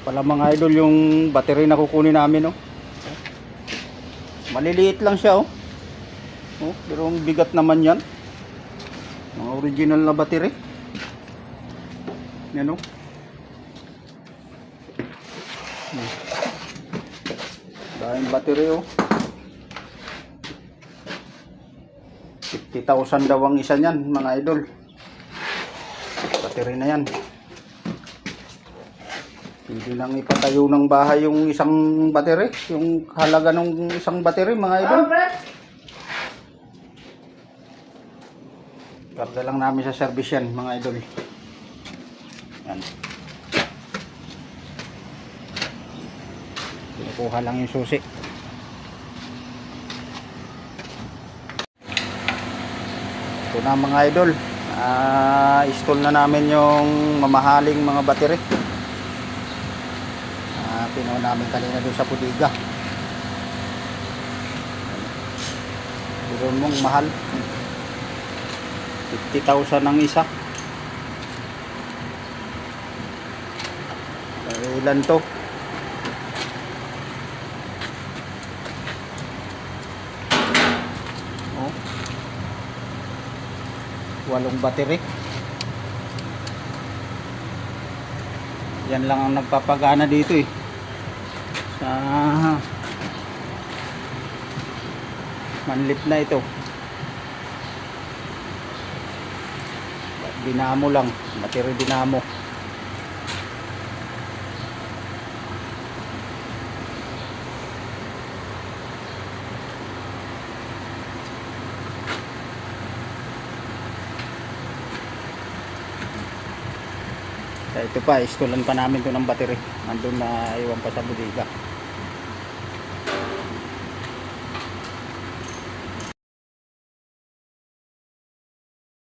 Pala mga idol yung battery na kukunin namin, oh. Maliliit lang siya, oh. Oh, pero ang bigat naman yan. Mga original na battery. Yan, oh. Dahil battery, oh. 50,000 daw ang isa niyan, mga idol. Battery na yan. Hindi lang ipatayo ng bahay yung isang battery, yung halaga ng isang battery, mga idol. Karga lang namin sa service yan, mga idol. Yan. Pinukuha lang yung susi. Ito na, mga idol. Install na namin yung mamahaling mga battery. Pinuha namin kanina doon sa pudiga. Doon mong mahal. 50,000 ang isa. Ilan to? Oh. 8 battery. Yan lang ang nagpapagana dito, eh. Manlip na ito. Dinamo lang, battery dinamo. Ito pa, installan pa namin ito ng battery. Nandun na iwan pa sa bodega.